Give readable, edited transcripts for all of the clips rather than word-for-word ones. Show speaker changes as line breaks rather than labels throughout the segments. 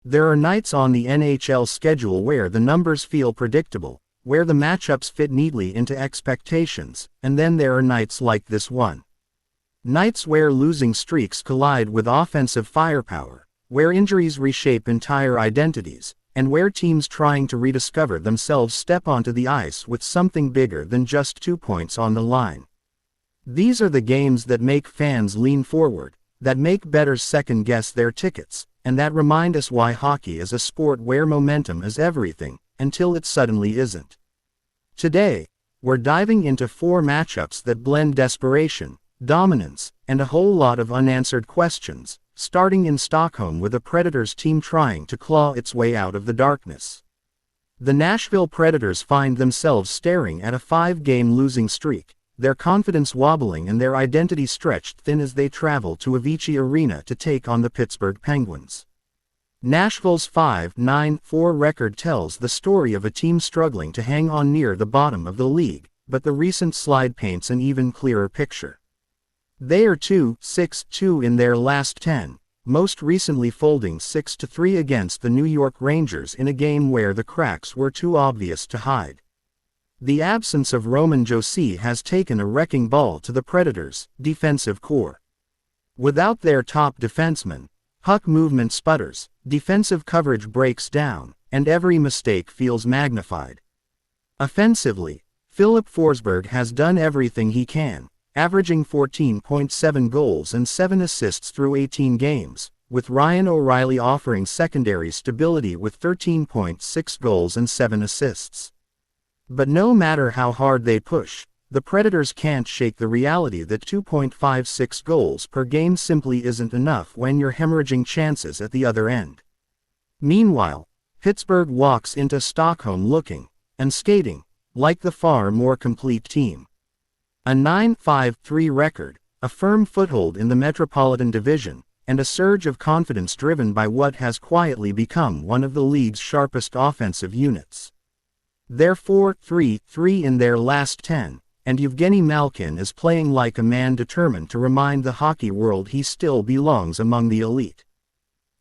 There are nights on the NHL schedule where the numbers feel predictable, where the matchups fit neatly into expectations, and then there are nights like this one. Nights where losing streaks collide with offensive firepower, where injuries reshape entire identities, and where teams trying to rediscover themselves step onto the ice with something bigger than just 2 points on the line. These are the games that make fans lean forward, that make bettors second-guess their tickets, and that remind us why hockey is a sport where momentum is everything, until it suddenly isn't. Today, we're diving into 4 matchups that blend desperation, dominance, and a whole lot of unanswered questions, starting in Stockholm with a Predators team trying to claw its way out of the darkness. The Nashville Predators find themselves staring at a 5-game losing streak, their confidence wobbling and their identity stretched thin as they travel to Avicii Arena to take on the Pittsburgh Penguins. Nashville's 5-9-4 record tells the story of a team struggling to hang on near the bottom of the league, but the recent slide paints an even clearer picture. They are 2-6-2 in their last 10, most recently folding 6-3 against the New York Rangers in a game where the cracks were too obvious to hide. The absence of Roman Josi has taken a wrecking ball to the Predators' defensive core. Without their top defenseman, puck movement sputters, defensive coverage breaks down, and every mistake feels magnified. Offensively, Filip Forsberg has done everything he can, averaging 14.7 goals and 7 assists through 18 games, with Ryan O'Reilly offering secondary stability with 13.6 goals and 7 assists. But no matter how hard they push, the Predators can't shake the reality that 2.56 goals per game simply isn't enough when you're hemorrhaging chances at the other end. Meanwhile, Pittsburgh walks into Stockholm looking, and skating, like the far more complete team. A 9-5-3 record, a firm foothold in the Metropolitan Division, and a surge of confidence driven by what has quietly become one of the league's sharpest offensive units. They're 4-3-3 in their last 10, and Evgeny Malkin is playing like a man determined to remind the hockey world he still belongs among the elite.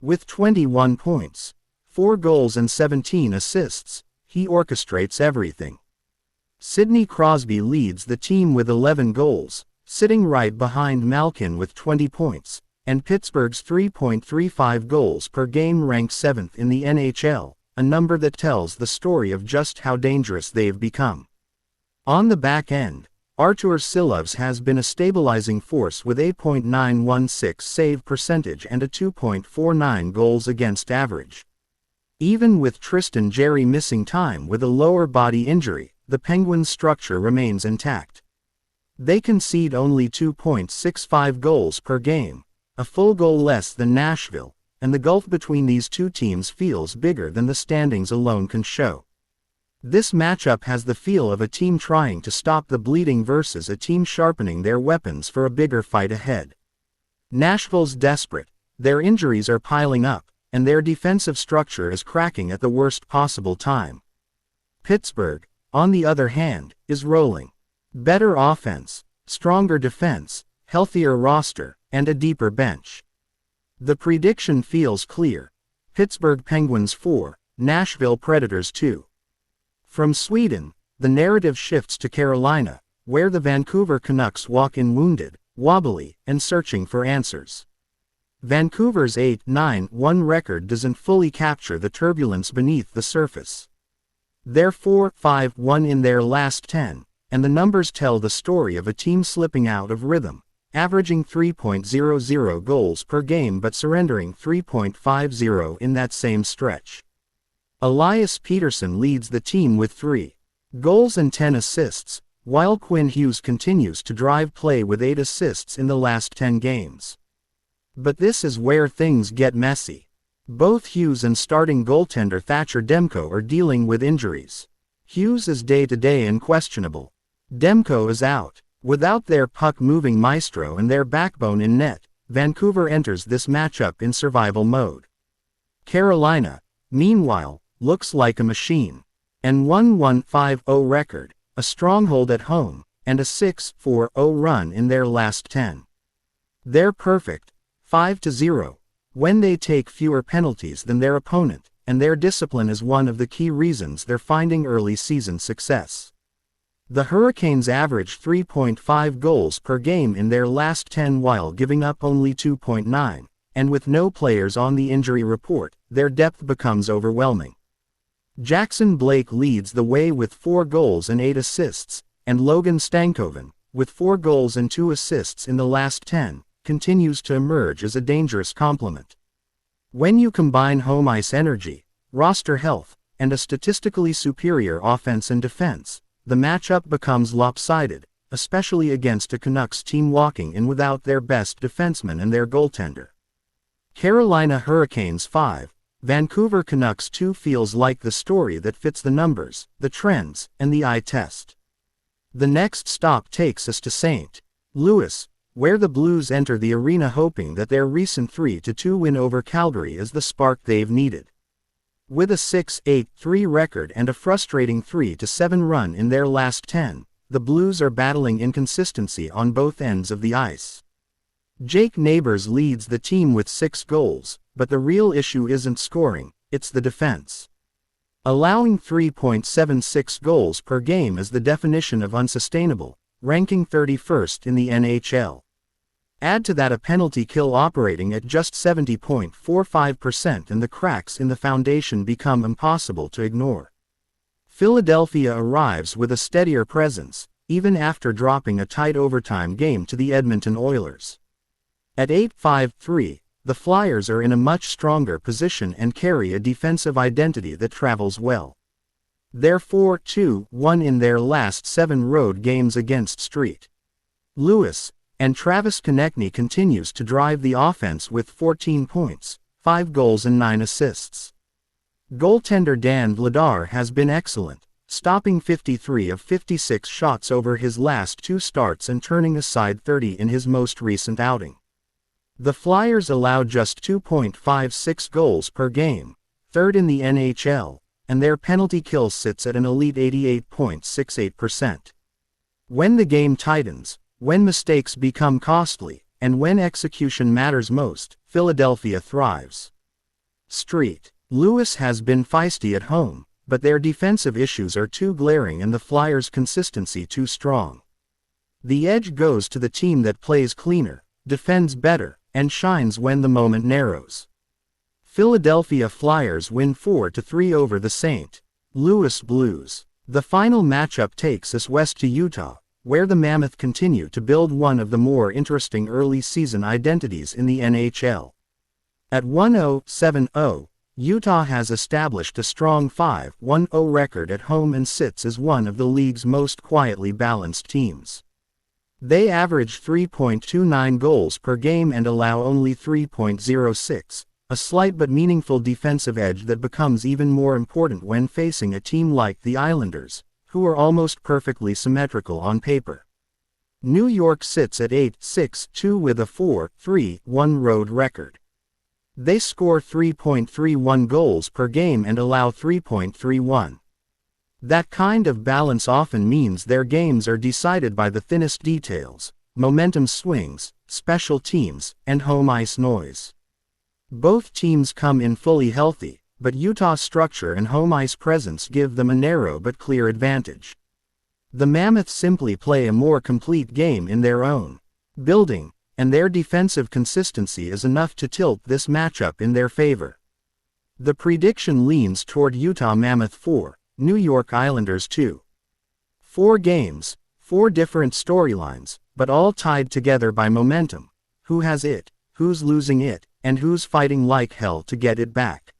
With 21 points, 4 goals and 17 assists, he orchestrates everything. Sidney Crosby leads the team with 11 goals, sitting right behind Malkin with 20 points, and Pittsburgh's 3.35 goals per game ranks 7th in the NHL, a number that tells the story of just how dangerous they've become. On the back end, Artur Silovs has been a stabilizing force with 8.916 save percentage and a 2.49 goals against average. Even with Tristan Jarry missing time with a lower body injury, the Penguins' structure remains intact. They concede only 2.65 goals per game, a full goal less than Nashville, and the gulf between these two teams feels bigger than the standings alone can show. This matchup has the feel of a team trying to stop the bleeding versus a team sharpening their weapons for a bigger fight ahead. Nashville's desperate, their injuries are piling up, and their defensive structure is cracking at the worst possible time. Pittsburgh, on the other hand, is rolling. Better offense, stronger defense, healthier roster, and a deeper bench. The prediction feels clear. Pittsburgh Penguins 4, Nashville Predators 2. From Sweden, the narrative shifts to Carolina, where the Vancouver Canucks walk in wounded, wobbly, and searching for answers. Vancouver's 8-9-1 record doesn't fully capture the turbulence beneath the surface. They're 4-5-1 in their last 10, and the numbers tell the story of a team slipping out of rhythm, averaging 3.00 goals per game but surrendering 3.50 in that same stretch. Elias Pettersson leads the team with 3 goals and 10 assists, while Quinn Hughes continues to drive play with 8 assists in the last 10 games. But this is where things get messy. Both Hughes and starting goaltender Thatcher Demko are dealing with injuries. Hughes is day-to-day and questionable. Demko is out. Without their puck-moving maestro and their backbone in net, Vancouver enters this matchup in survival mode. Carolina, meanwhile, looks like a machine. An 1-1-5-0 record, a stronghold at home, and a 6-4-0 run in their last 10. They're perfect, 5-0, when they take fewer penalties than their opponent, and their discipline is one of the key reasons they're finding early season success. The Hurricanes average 3.5 goals per game in their last 10 while giving up only 2.9, and with no players on the injury report, their depth becomes overwhelming. Jackson Blake leads the way with 4 goals and 8 assists, and Logan Stankoven, with 4 goals and 2 assists in the last 10, continues to emerge as a dangerous complement. When you combine home ice energy, roster health, and a statistically superior offense and defense, the matchup becomes lopsided, especially against a Canucks team walking in without their best defenseman and their goaltender. Carolina Hurricanes 5, Vancouver Canucks 2 feels like the story that fits the numbers, the trends, and the eye test. The next stop takes us to St. Louis, where the Blues enter the arena hoping that their recent 3-2 win over Calgary is the spark they've needed. With a 6-8-3 record and a frustrating 3-7 run in their last 10, the Blues are battling inconsistency on both ends of the ice. Jake Neighbors leads the team with 6 goals, but the real issue isn't scoring, it's the defense. Allowing 3.76 goals per game is the definition of unsustainable, ranking 31st in the NHL. Add to that a penalty kill operating at just 70.45% and the cracks in the foundation become impossible to ignore. Philadelphia arrives with a steadier presence, even after dropping a tight overtime game to the Edmonton Oilers. At 8-5-3, the Flyers are in a much stronger position and carry a defensive identity that travels well. They're 4-2-1 in their last 7 road games against St. Louis, and Travis Konechny continues to drive the offense with 14 points, 5 goals and 9 assists. Goaltender Dan Vladar has been excellent, stopping 53 of 56 shots over his last 2 starts and turning aside 30 in his most recent outing. The Flyers allow just 2.56 goals per game, 3rd in the NHL, and their penalty kill sits at an elite 88.68%. When the game tightens, when mistakes become costly, and when execution matters most, Philadelphia thrives. St. Louis has been feisty at home, but their defensive issues are too glaring and the Flyers' consistency too strong. The edge goes to the team that plays cleaner, defends better, and shines when the moment narrows. Philadelphia Flyers win 4-3 over the St. Louis Blues. The final matchup takes us west to Utah, where the Mammoth continue to build one of the more interesting early season identities in the NHL. At 1-0-7-0, Utah has established a strong 5-1-0 record at home and sits as one of the league's most quietly balanced teams. They average 3.29 goals per game and allow only 3.06, a slight but meaningful defensive edge that becomes even more important when facing a team like the Islanders, who are almost perfectly symmetrical on paper. New York sits at 8-6-2 with a 4-3-1 road record. They score 3.31 goals per game and allow 3.31. That kind of balance often means their games are decided by the thinnest details, momentum swings, special teams, and home ice noise. Both teams come in fully healthy, but Utah's structure and home ice presence give them a narrow but clear advantage. The Mammoths simply play a more complete game in their own building, and their defensive consistency is enough to tilt this matchup in their favor. The prediction leans toward Utah Mammoth 4, New York Islanders 2. 4 games, 4 different storylines, but all tied together by momentum. Who has it, who's losing it, and who's fighting like hell to get it back?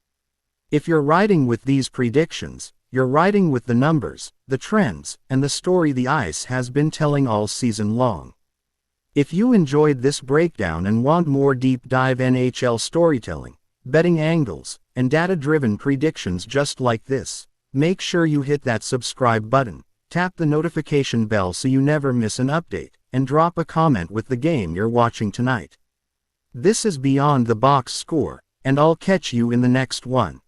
If you're riding with these predictions, you're riding with the numbers, the trends, and the story the ice has been telling all season long. If you enjoyed this breakdown and want more deep dive NHL storytelling, betting angles, and data-driven predictions just like this, make sure you hit that subscribe button, tap the notification bell so you never miss an update, and drop a comment with the game you're watching tonight. This is Beyond the Box Score, and I'll catch you in the next one.